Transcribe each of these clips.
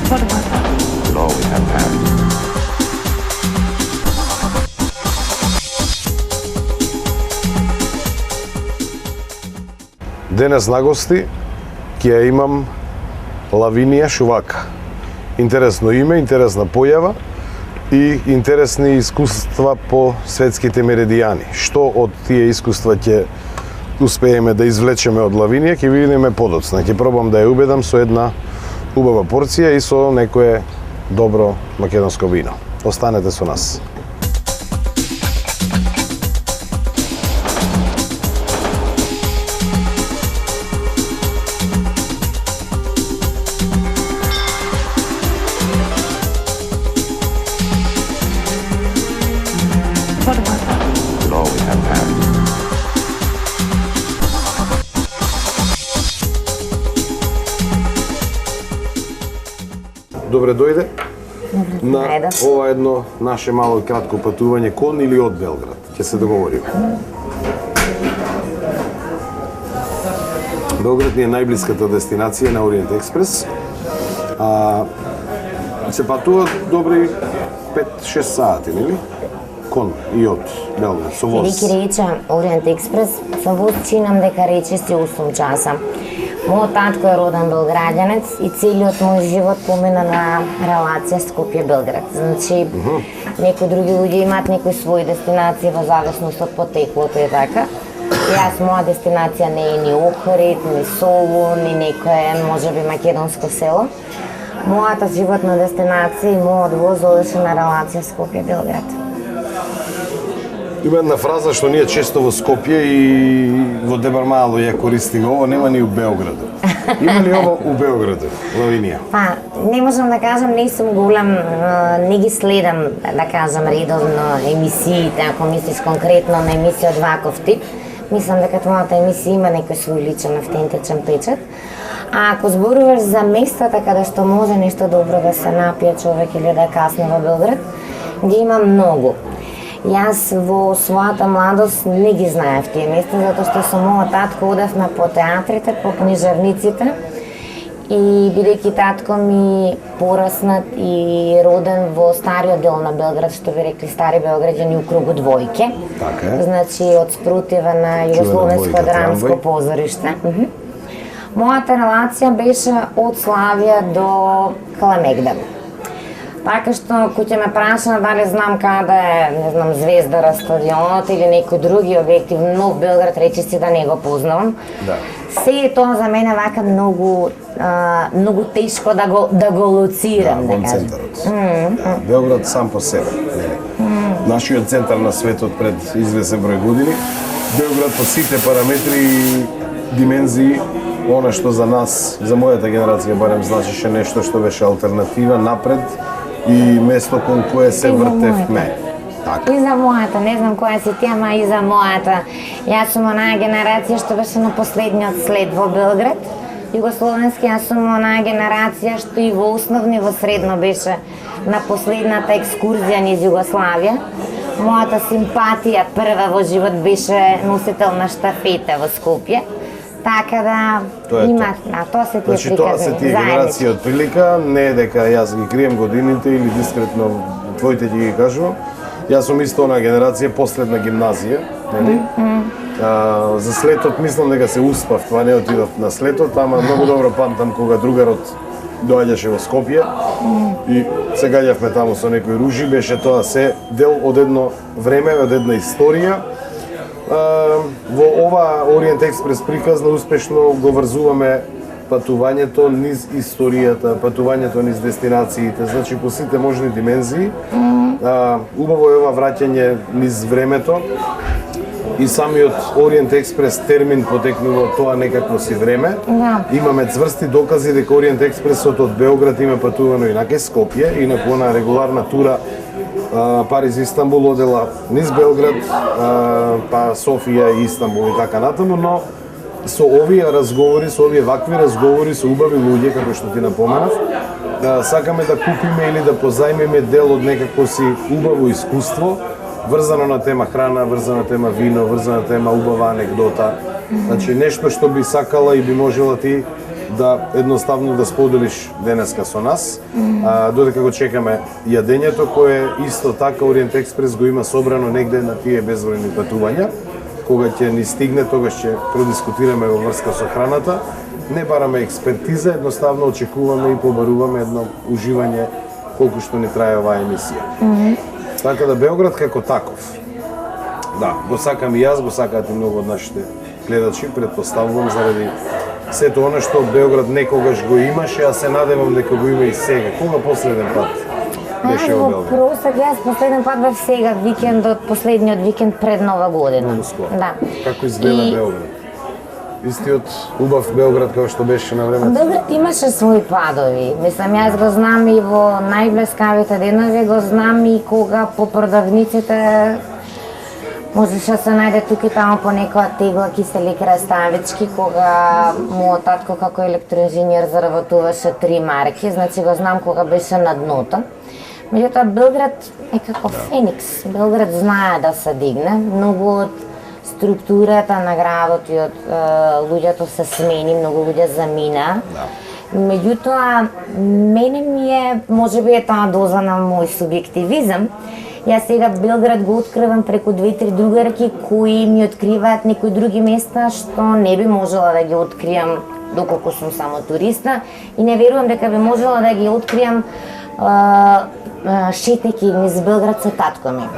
You'll always have passion. Денес на гости ќе ја имам Лавинија Шувака. Интересно име, интересна појава и интересни искуства по светските меридијани. Што од тие искуства ќе успееме да извлечеме од Лавинија, ќе видиме подоцна. Ќе пробам да ја убедам со една убава порција и со некое добро македонско вино. Останете со нас. You'll always have passion. Добре дојде на најде. ова едно наше мало и кратко патување кон или од Белград. Ќе се договориме. Белград ни е најблиската дестинација на Ориент Експрес. Се патува добри 5-6 сати, нели? Кон и од Белград, со воз. Велики рече Ориент Експрес, со воз чинам дека рече си 8 часа. Мојот татко е роден белградјанец и целиот мој живот помина на релација Скопје-Белград. Значи, некои други луѓе имаат некои своји дестинации во зависност од потеклото и така. И јас, моја дестинација не е ни Охрид, ни Солун, ни некое, можеби, македонско село. Мојата животна дестинација и мојот воз одеше на релација Скопје-Белград. Има една фраза што ние често во Скопје и во Дебармало ја користиме, ова нема ни у Белграду. Има ли ова у Белграду, Лавинија? Па, не можам да кажам, не сум голем, не ги следам, да кажам, редовно емисиите, ако мислиш конкретно на емисија од ваков тип. Мислам дека твојата емисија има некој свој личен автентичен печат. А ако зборуваш за местата каде што може нешто добро да се напие човек или да касне во Белград, ги има многу. Јас во својата младост не ги знаев тие места, затоа што со мојот татко одевме по театрите, по книжарниците и бидејќи татко ми пораснат и роден во стариот дел на Белград, што ви рекли стари Белграѓани у кругу двојке. Така е. Значи од спротива на Југословенско двојка, драмско трамвај. позориште. Мојата релација беше од Славија до Каламегдан. Така што, кој ме праша дали знам каде е, не знам, Звездара, стадионот или некои други објекти во Нов Белград, речи си да не го познавам. Да. Се е тоа за мене вака многу тешко да го лоцирам, да Во кажам. центарот. Белград сам по себе, нели? Нашиот центар на светот пред извесен број години. Белград по сите параметри и димензии, она што за нас, за мојата генерација барем значеше нешто што беше алтернатива, напред и место кон кое се И за вртевме. Така. И за мојата, не знам која си ти, ама и за мојата. Јас сум онаа генерација што беше на последниот след во Белград. Југословенски, јас сум онаа генерација што и во основни, во средно беше на последната екскурзија низ Југославија. Мојата симпатија прва во живот беше носител на штафета во Скопје. Така да Тоа е има, тоа. да, тоа се тие Значи тоа се тие генерации од прилика, не е дека јас ги крием годините или дискретно твоите ќе ги кажувам. Јас сум исто онаа генерација последна гимназија, нели? За слетот мислам дека се успав, тоа не отидов на слетот, ама многу добро памтам кога другарот доаѓаше во Скопје и се гаѓавме таму со некои ружи, беше тоа се дел од едно време, од една историја. Во ова Ориент Експрес приказна успешно го врзуваме патувањето низ историјата, патувањето низ дестинациите, значи по сите можни димензии. Убаво е ова враќање низ времето и самиот Ориент Експрес термин потекнува од тоа некакво си време. Да. Имаме цврсти докази дека Ориент Експресот од Белград има патувано и на ке Скопје, и на она регуларна тура Париз-Истанбул одела низ Белград, па Софија и Истанбул и така натаму, но со овие разговори, со овие вакви разговори со убави луѓе, како што ти напоменав, сакаме да купиме или да позајмиме дел од некакво си убаво искуство, врзано на тема храна, врзано на тема вино, врзано на тема убава анекдота. Значи нешто што би сакала и би можела ти да едноставно да споделиш денеска со нас, додека го чекаме јадењето кое исто така Ориент Експрес го има собрано негде на тие безбројни патувања. Кога ќе ни стигне, тогаш ќе продискутираме во врска со храната. Не бараме експертиза, едноставно очекуваме и побаруваме едно уживање колку што ни трае оваа емисија. Така да Београд како таков. Да, го сакам и јас, го сакаат и многу од нашите гледачи, претпоставувам заради сето она што Београд некогаш го имаше, а се надевам дека го има и сега. Кога последен пат беше во Во Белград? просек, јас последен пат бев сега, викендот, последниот викенд пред Нова година. Многу скоро. Да. Како изгледа Београд? Истиот убав Београд како што беше на времето? Белград имаше своји падови. Мислам, јас го знам и во најблескавите денови, го знам и кога по продавниците можеше да се најде тук и таму по некоја тегла кисели краставички, кога мојот татко како електроинженер заработуваше 3 марки, значи го знам кога беше на дното. Меѓутоа Белград е како феникс. Белград знае да се дигне. Многу од структурата на градот и од луѓето се смени, многу луѓе замина. Меѓутоа, мене ми е, можеби е таа доза на мој субјективизам. Јас сега Белград го откривам преку 2-3 другарки кои ми откриваат некои други места што не би можела да ги откријам доколку сум само туриста и не верувам дека би можела да ги откријам шетајќи низ Белград со татко ми.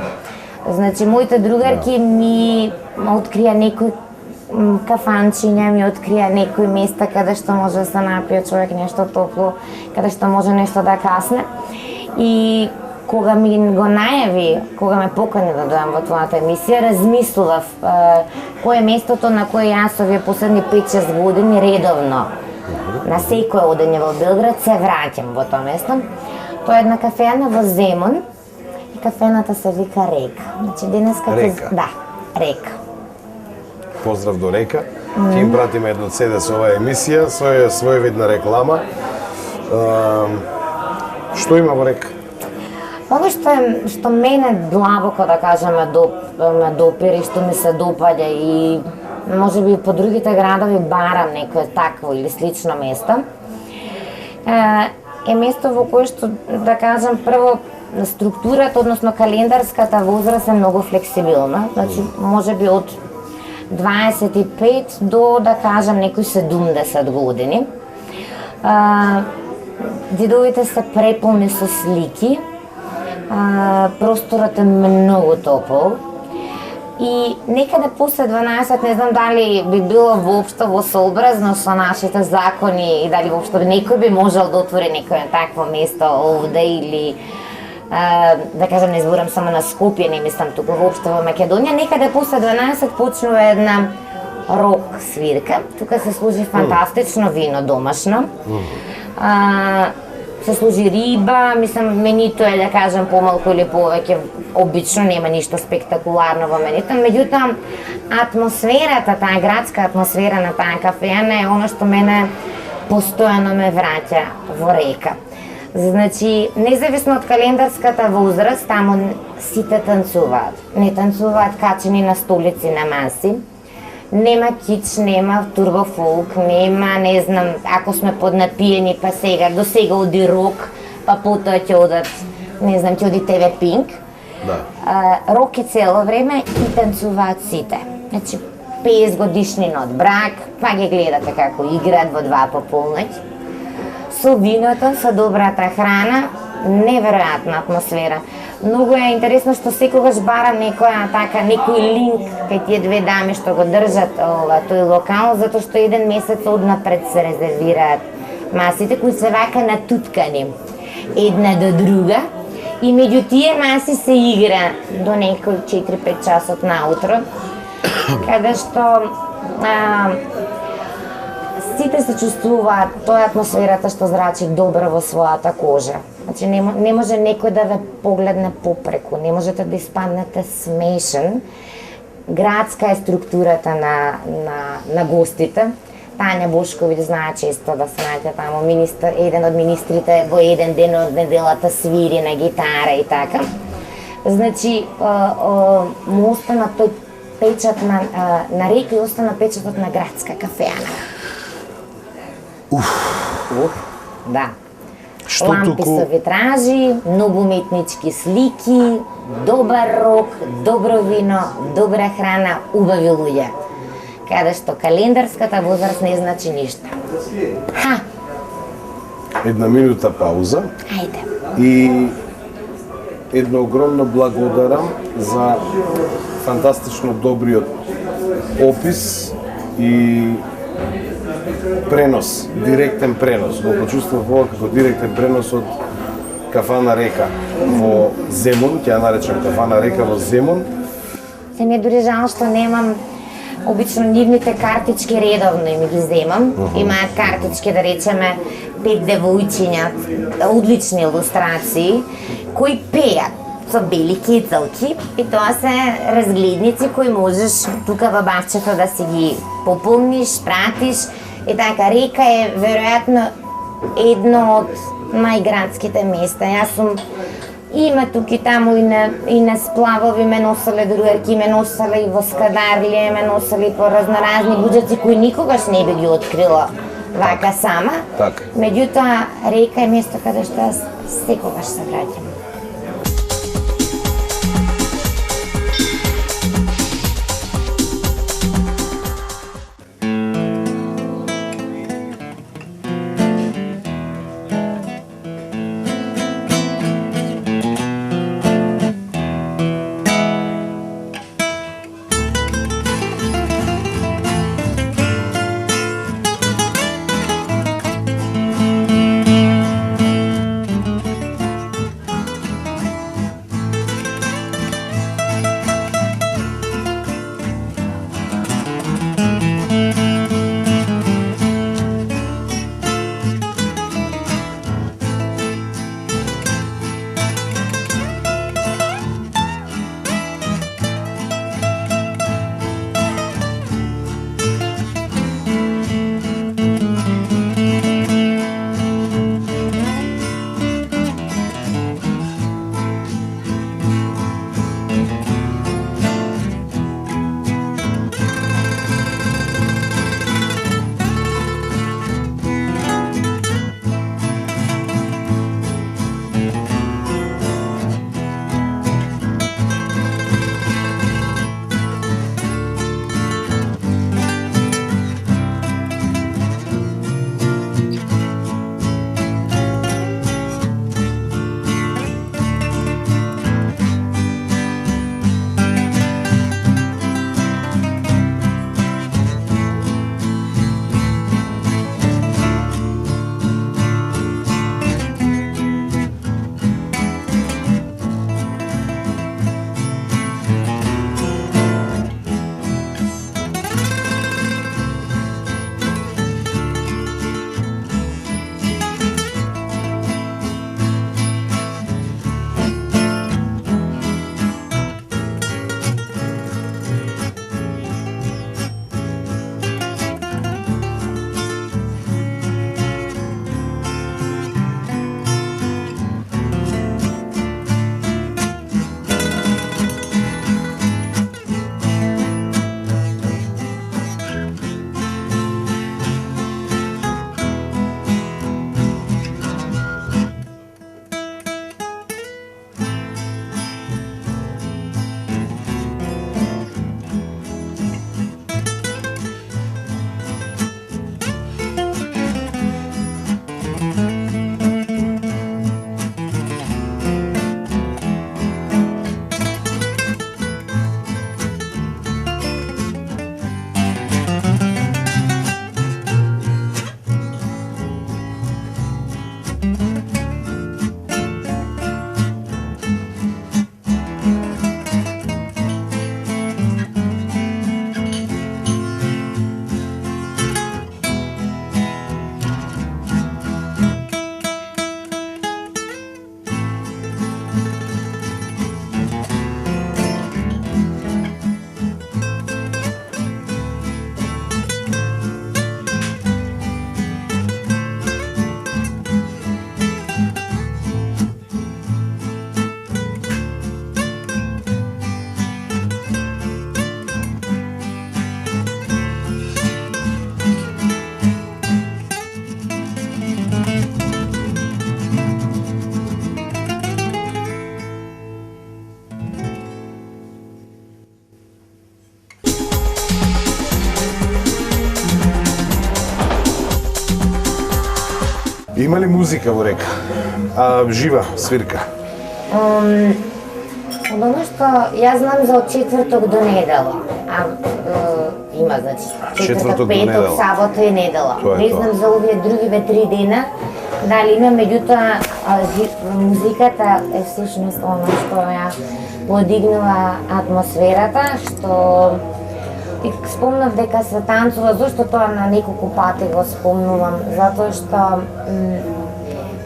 Значи, моите другарки ми открија некои кафанчиња, ми открија некои места каде што може да се напие човек нешто топло, каде што може нешто да касне. И кога ми го најави, кога ме покани да дојам во твојата емисија, размислував кој е местото на кое јас овие последни 5-6 години редовно на секој одење во Белград се враќам во тоа место. Тоа е една кафеана во Земун и кафената се вика Река. Значи денеска Река? Да, Река. Поздрав до Река. Ќе им пратиме едно CD со оваа емисија, своевидна реклама. Што има во Река? Оно што мене длабоко, да кажеме, ме допира и што ми се допаѓа и можеби по другите градови барам некое такво или слично место, е место во кое што, да кажам, прво структурата, односно календарската возраст е многу флексибилна. Значи, можеби од 25 до, да кажам, некои 70 години. Дидовите се преполни со слики, просторот е многу топол и некаде после 12, не знам дали би било воопшто во сообразно со нашите закони и дали воопшто некој би можел да отвори некој такво место овде или да кажам, не зборам само на Скопје, не мислам туку воопшто во Македонија, некаде после 12 почнува една рок свирка. Тука се служи фантастично вино домашно. Се служи риба, мислам, менито е, да кажам, помалку или повеќе, обично нема ништо спектакуларно во менито, меѓутоа, атмосферата, таа градска атмосфера на таа кафеана е оно што мене постојано ме враќа во Река. Значи, независно од календарската возраст, таму сите танцуваат. Не танцуваат качени на столици, на маси. Нема кич, нема турбофолк, нема, не знам, ако сме поднапиени, па сега, до сега оди рок, па потоа ќе одат, не знам, ќе оди ТВ Пинк. Да. Рок е цело време и танцуваат сите. Значи, 50 годишнин од брак, па ги гледате како играат во 2 по полноќ. Со виното, со добрата храна, неверојатна атмосфера. Многу е интересно што секогаш барам некој линк кај тие две дами што го држат тој локал, затоа што еден месец однапред се резервираат масите кои се вака натуткани една до друга и меѓу тие маси се игра до некој 4-5 часот наутро, каде што сите се чувствуваат, тоа е атмосферата што зрачи добро во својата кожа. Значи, не може некој да ве погледне попреку, не можете да испаднете смешен. Градска е структурата на гостите. Тања Бошковиќ знае често да се најде таму, еден од министрите во еден ден од неделата свири на гитара и така. Значи, му остана тој печат на Река и остана печатот на градска кафеана. Да. Што Лампи туку- со витражи, многу уметнички слики, добар рок, добро вино, добра храна, убави луѓе. Каде што календарската возраст не значи ништо. Ха, Една минута пауза ајде. и едно огромно благодарам за фантастично добриот опис и пренос, директен пренос. Го почувствував ова како директен пренос од Кафана Река во Земун, ќе ја наречам Кафана Река во Земун. Се ми е дури жал што немам обично нивните картички редовно и ми ги земам. Имаат картички, да речеме, 5 девојчиња, одлични илустрации, кои пеат со бели кецалки и тоа се разгледници кои можеш тука во башчето да си ги пополниш, пратиш и така. Река е веројатно едно од најградските места. Јас сум има тук и таму и на сплавови ме носеле другарки, ме носеле и во Скадарлија, ме носеле по разноразни буџаци кои никогаш не би ги открила вака сама. Така. Меѓутоа, Река е место каде што јас секогаш се враќам. Има ли музика во река? Жива свирка? Од оно што јас знам за од четврток до недела. Има, значи, Четврток до петок, недела. сабота и недела. Тоа е Не тоа. знам за овие другиве 3 дена, дали има, меѓутоа музиката е всушност оно што ја подигнува атмосферата, што и спомнав дека се танцува, зашто тоа на неколку пати го спомнувам, затоа што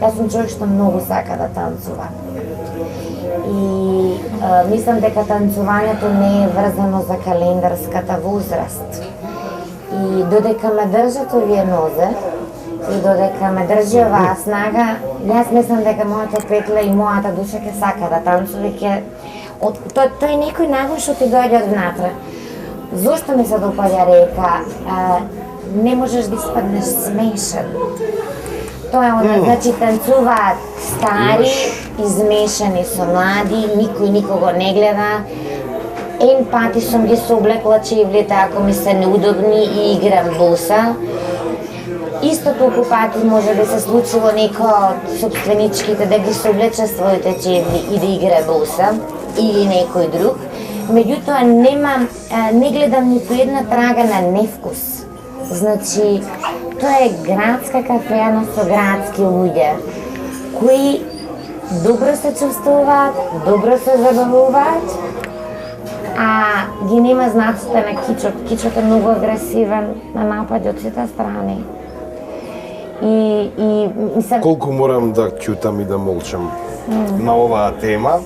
јас сум човек што многу сака да танцува. И мислам дека танцувањето не е врзано за календарската возраст. И додека ме држат овие нозе, и додека ме држи оваа снага, јас мислам дека мојата петла и мојата душа ќе сака да танцува и ќе... Тој некој нагон што ти дојде од внатре. Зошто ми се допаѓа река? Не можеш да испаднеш смешен. Тоа е оно, значи танцуваат стари, измешани со млади, никој никого не гледа. Ен пати сум ги соблекла чевлите ако ми се неудобни и играм боса. Исто толку пати може да се случило некој од собственичките да ги соблече своите чевли и да игра боса, или некој друг. Меѓутоа не гледам ниту една трага на невкус. Значи, тоа е градска кафеана со градски луѓе, кои добро се чувствуваат, добро се забавуваат, а ги нема знаците на кичот. Кичот е многу агресивен на напади од сите страни. И мислам... Колку морам да ќутам и да молчам на оваа тема,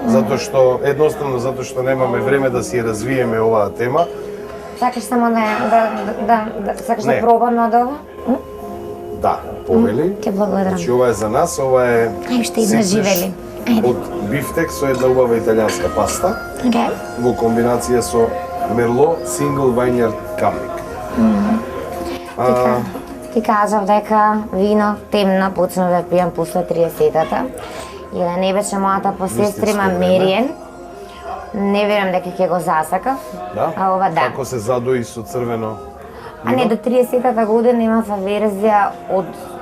затоа што немаме време да си развиеме оваа тема. Сакаш само сакаш да Не. пробам надолу? Да, повели. Ќе благодарам. Значи ова е за нас, ова е Ај, што ситнеш изживели. Ајде. од бифтек со една убава италијанска паста Океј. во комбинација со мерло сингл вајнјард камник. Ти кажав дека вино темно почнав да пијам после 30-тата и да не беше мојата посестрима Вистинско време. Мериен. Не верам дека ќе го засака. Да? А ова да. Како се задои со црвено А не, до 30-та година имав аверзија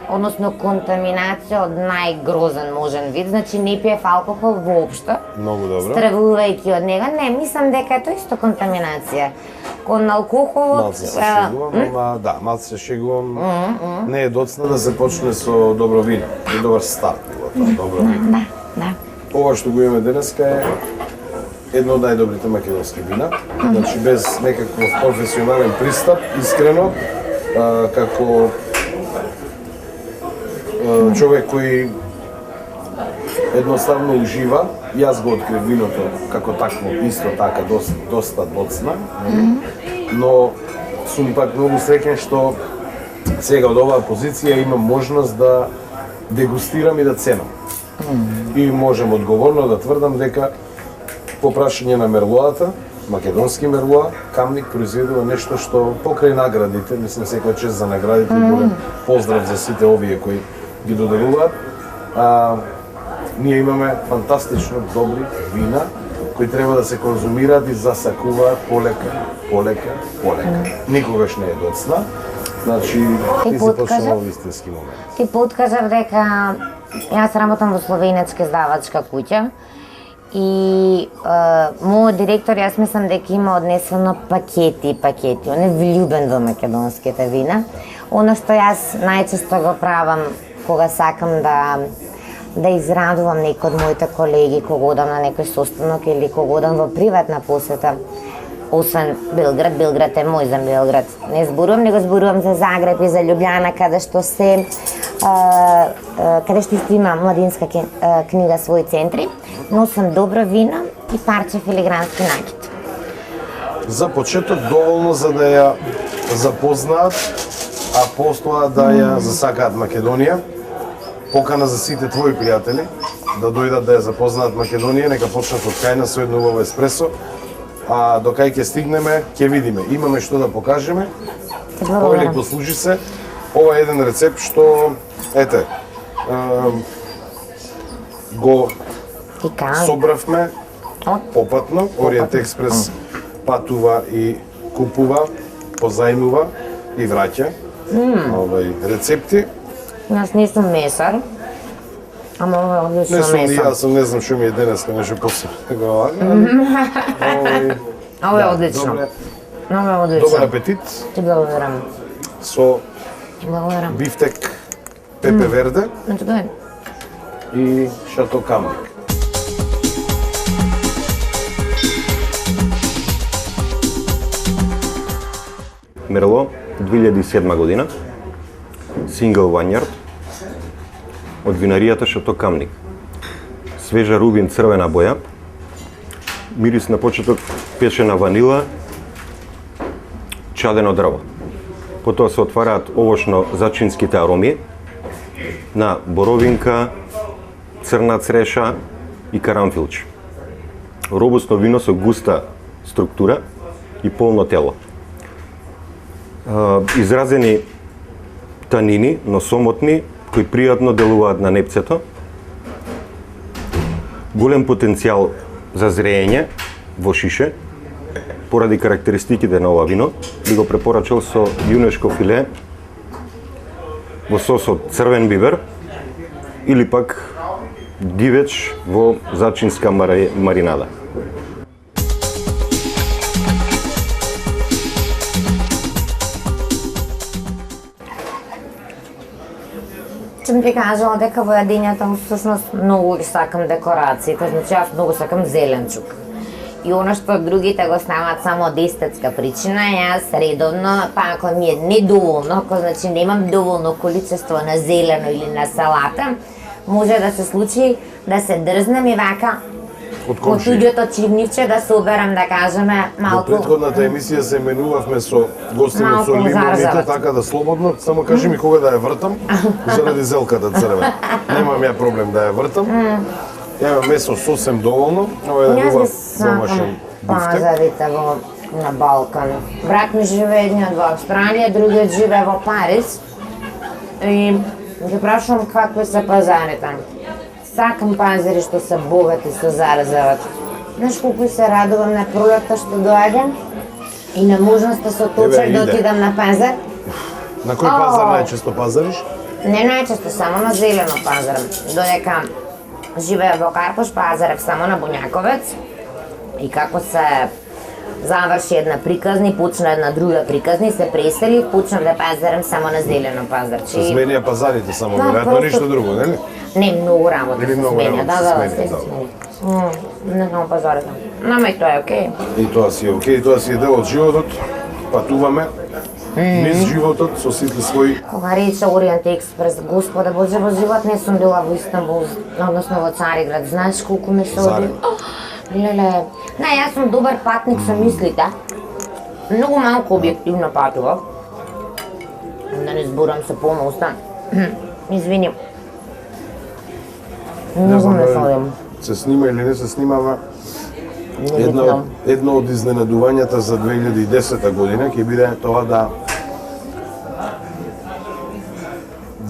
односно контаминација од најгрозен можен вид, значи не пиев алкохол воопшто. Многу добро. Стравувајќи од него, не, мислам дека е тоа исто контаминација. Кон алкохолот... Малце се шегувам, ама да, малце се шегувам. Не е доцна да се почне со добро вино. И добар старт било тоа, добро вино. Да. Ова што го имаме денеска е едно од најдобрите македонски вина. Значи без некаков професионален пристап, искрено, како човек кој едноставно ужива. Јас го открив виното како такво, исто така, доста доцна. Но сум пак многу среќен што сега од оваа позиција имам можност да дегустирам и да ценам. И можем одговорно да тврдам дека по прашање на мерлоата, македонски мерлоа, Камник произведува нешто што покрај наградите, мислам секоја чест за наградите, голем поздрав за сите овие кои ги доделуваат. Ние имаме фантастично добри вина кои треба да се конзумираат и засакуваат полека. Никогаш не е доцна. Значи, ти се почнува во вистински момент. Ти подкажав дека јас работам во словенечка издавачка куќа и мојот директор, јас мислам дека има однесено пакети. Он е влюбен во македонските вина. Оно што јас најчесто го правам кога сакам да израдувам некој од моите колеги, кога одам на некој состанок или кога одам во приватна посета, освен Белград е мој за Белград. Не зборувам, него зборувам за Загреб и за Љубљана, каде што исто има младинска книга своји центри. Носам добро вино и парче филигрански накит. За почеток доволно за да ја запознаат, а постоја да ја засакаат Македонија. Покана за сите твои пријатели да дојдат да ја запознаат Македонија, нека почнат од кајна со едно убаво еспресо. А до кај ќе стигнеме, ќе видиме. Имаме што да покажеме. Повели, послужи се. Ова е еден рецепт што, ете, го собравме попатно. Ориент Експрес патува и купува, позајмува и враќа рецепти. Јас не сум месар, ама ова е Не одлично сум ни месо. јас, не знам што ми е денеска, нешто посебно го вака. Ова е одлично. Ова е Добар одлично. апетит Ти благодарам. со Ти благодарам. бифтек пепе верде Значи тоа е. и шато камник. Мерло, 2007 година, сингл вањард од винаријата Шато Камник. Свежа рубин црвена боја, мирис на почеток печена ванила, чадено дрво. Потоа се отвараат овошно зачинските ароми на боровинка, црна цреша и карамфилче. Робусно вино со густа структура и полно тело. Изразени танини, но сомотни, кои пријатно делуваат на непцето. Голем потенцијал за зреење во шише, поради карактеристиките на ова вино, би го препорачал со јунешко филе во сос од црвен бибер или пак дивеч во зачинска маринада. Сум ти кажала дека во јадењата всушност многу ги сакам декорациите, значи јас многу сакам зеленчук. И она што другите го ставаат само од естетска причина, јас редовно, па ако ми е недоволно, ако значи немам доволно количество на зелено или на салата, може да се случи да се дрзнем и вака Од од комшија. туѓото чивнивче да соберам, да кажеме, Во малку. претходната емисија се менувавме со гостино Малку со лимоните, зарзаваc. така да слободно, само кажи ми кога да ја вртам, заради зелката црвена. Немам ја проблем да ја вртам. Ја имам месо сосем доволно, ова е Јас ги убав сакам домашен бифтек. пазарите на Балкан. Брат ми живее едниот во Австралија, другиот живее во Париз. И ги прашувам какви се пазарите. Сакам пазари што се богати со зарезаваc. Знаеш колку се радувам на пролетта што доаѓа и на можноста со точак да иде. отидам на пазар. На кој пазар најчесто пазариш? Не најчесто, само на зелено пазарам. Додека живеев во Карпош, пазарев само на Бунјаковец. И како се заврши една приказна и почна една друга приказна и се пресели, почнав да пазарам само на зелено пазарче. Се сменија пазарите само, Да, веројатно просто- ништо друго, нели? Не, многу работа Или се многу сменја, работа да, се да, сменја, се да. сменја. Не само пазарите. Нама и тоа е окей. И тоа си е окей, тоа си е дел од животот. Патуваме низ животот со сите своји. Кога рече Ориент Експрес, Господе Боже, во живот не сум била во Истанбул, односно во Цариград. Знаеш колку ме се Заре. оди? Леле, не, јас сум добар патник со мислите. Многу малку објективно патував. Да не зборам со полна уста. Извини. Не Многу знам ме се дали одим. се снима или не се снимава. Не битно. Едно од изненадувањата за 2010 година ќе биде тоа да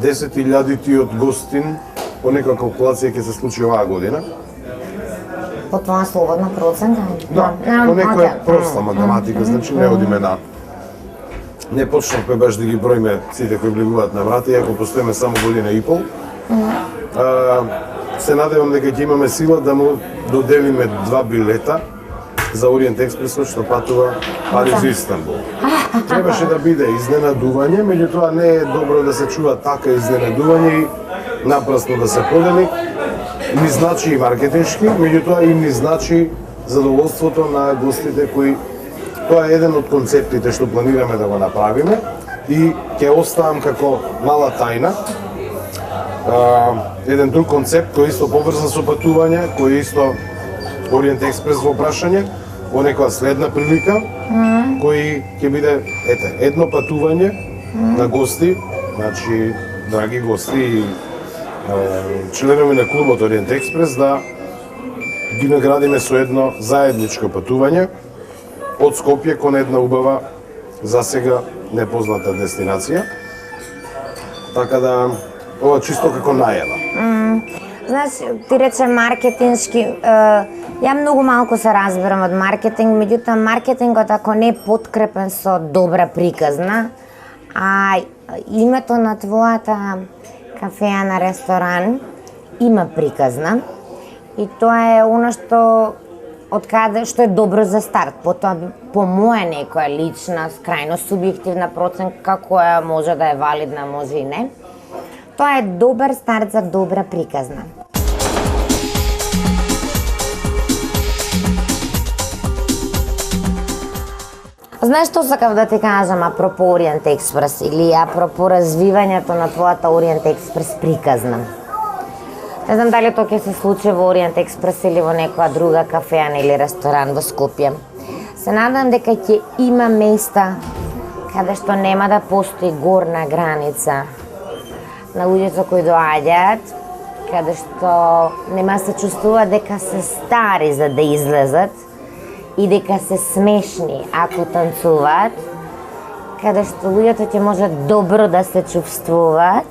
10.000-тиот гостин по нека калкулација ќе се случи оваа година. По тоа слободна процента? Да, по некоја проста математика, значи не одиме на не почнавме баш да ги броиме сите кои влегуваат на врата, иако постоиме само година и пол. Се надевам дека ќе имаме сила да му доделиме 2 билета за Ориент Експрес што патува Париз и Истанбул. Требаше да биде изненадување, меѓутоа не е добро да се чува така изненадување и напрасно да се подели. Ни значи и маркетиншки, меѓутоа и ни значи задоволството на гостите кои тоа е еден од концептите што планираме да го направиме и ќе оставам како мала тајна еден друг концепт кој исто поврзан со патување, кој исто Ориент Експрес во прашање, во некоја следна прилика, кој ќе биде едно патување на гости, значи драги гости и членови на клубот Ориент Експрес да ги наградиме со едно заедничко патување од Скопје кон една убава засега непозната дестинација. Така да ова чисто како најава. Знаеш, ти рече маркетиншки, ја многу малку се разбирам од маркетинг, меѓутоа маркетингот ако не е подкрепен со добра приказна, а името на твојата кафеа, ресторан, има приказна. И тоа е оно што што е добро за старт. Потоа, по моја некоја лична, крајно субјективна проценка, која може да е валидна, може и не, тоа е добар старт за добра приказна. Знаеш што сакав да ти кажам апропо Ориент Експрес или апропо развивањето на твојата Ориент Експрес приказна? Не знам дали тоа ќе се случи во Ориент Експрес или во некоја друга кафеана или ресторан во Скопје. Се надам дека ќе има места каде што нема да постои горна граница на луѓето кои доаѓаат, каде што нема се чувствува дека се стари за да излезат и дека се смешни ако танцуваат, каде што луѓето ќе можат добро да се чувствуваат.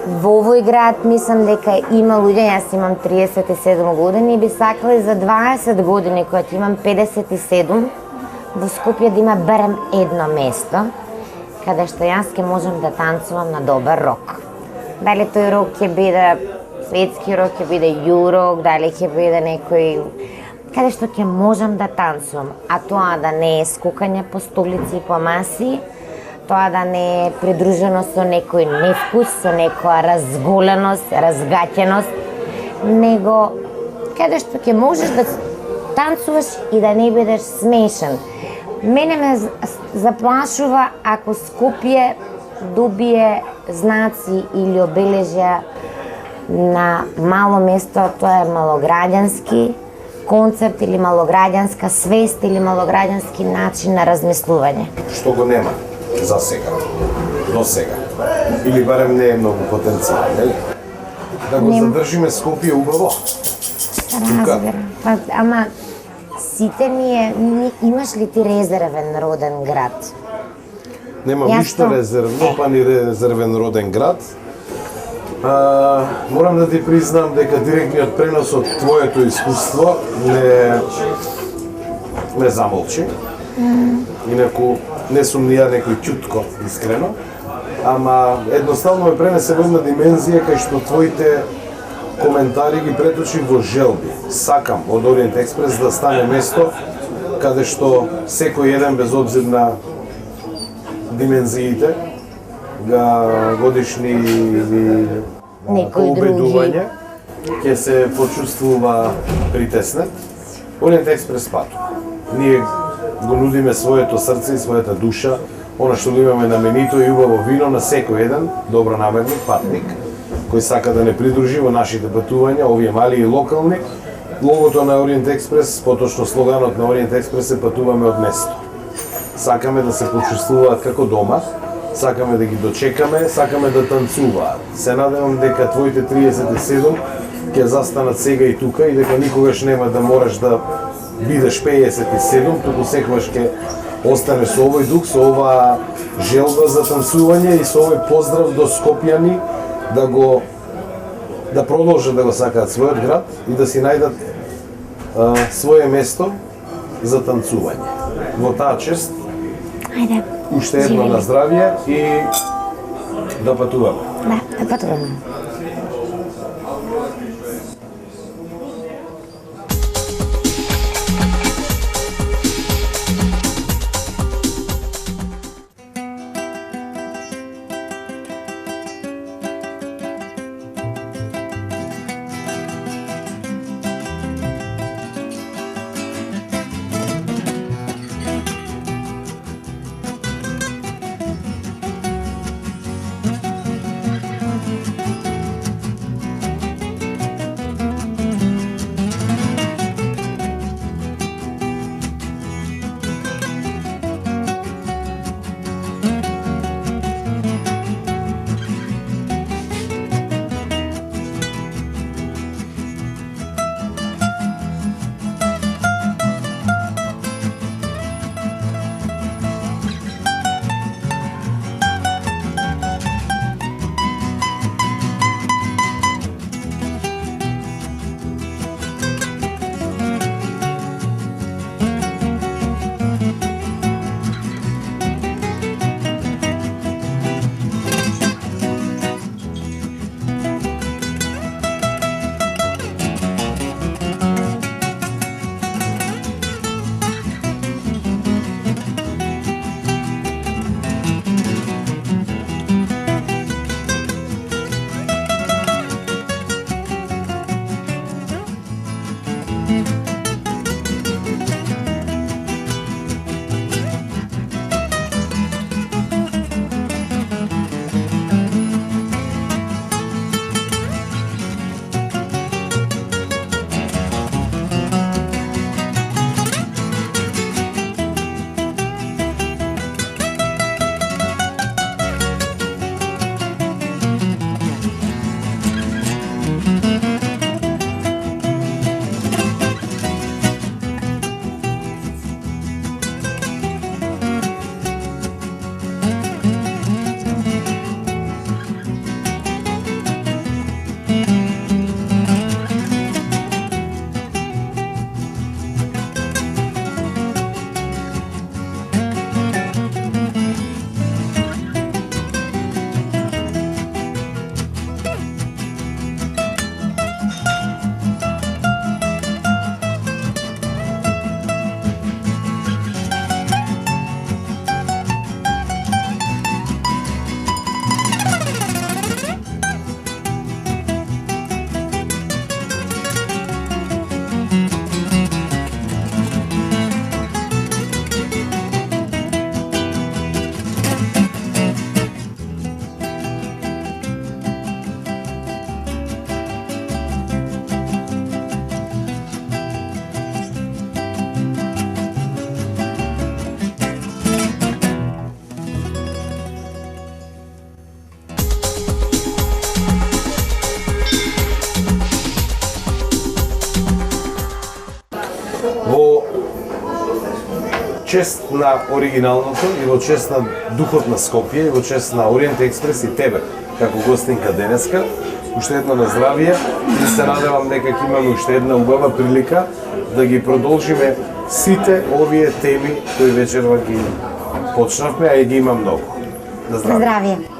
Во овој град мислам дека има луѓе, јас имам 37 години и би сакала и за 20 години, кога ќе имам 57, во Скопје да има барем едно место, каде што јас ќе можам да танцувам на добар рок. Дали тој рок ќе биде светски рок, ќе биде ю-рок, дали ќе биде некој каде што ќе можам да танцувам, а тоа да не е скукање по столици и по маси, тоа да не е придружено со некој невкус, со некоја разголеност, разгаќеност, него каде што ќе можеш да танцуваш и да не бидеш смешен. Мене ме заплашува ако Скопје добие знаци или обележја на мало место, тоа е малограѓански концепт или малограѓанска свест или малограѓански начин на размислување. Што го нема за сега, до сега. Или барем не е многу потенцијал, нели? Да го задржиме Скопје убаво. Разбирам. Па, ама сите имаш ли ти резервен роден град? Нема ништо резервно, па ни резервен роден град. Морам да ти признам дека директниот пренос од твоето искуство ме замолчи. Инаку не сум ни ја некој ќутко, искрено. Ама едноставно ме пренесе во една димензија кај што твоите коментари ги преточи во желби. Сакам од Ориент Експрес да стане место каде што секој еден, без обзир на димензиите, годишни или обидување, ќе се почувствува притеснет. Ориент Експрес патува. Ние го нудиме своето срце и својата душа, она што го имаме на менито и убаво вино на секој еден добронамерник патник кој сака да не придружи во нашите патувања, овие мали и локални. Логото на Ориент Експрес, поточно слоганот на Ориент Експрес е патуваме од место. Сакаме да се почувствуваат како дома, сакаме да ги дочекаме, сакаме да танцуваат. Се надевам дека твоите 37 ќе застанат сега и тука и дека никогаш нема да мораш да бидеш 57, туку секогаш ќе останеш со овој дух, со оваа желба за танцување и со овој поздрав до скопјани да продолжат да го сакаат својот град и да си најдат свое место за танцување. Во таа чест, Ајде. уште едно на здравје и да патуваме. Да патуваме. чест на оригиналното и во чест на духот на Скопје и во чест на Ориент Експрес и тебе како гостинка денеска, уште едно на здравие и се надевам дека ќе имаме уште една убава прилика да ги продолжиме сите овие теми кои вечерва ги почнавме, а и ги има многу. На здравие. Здравје.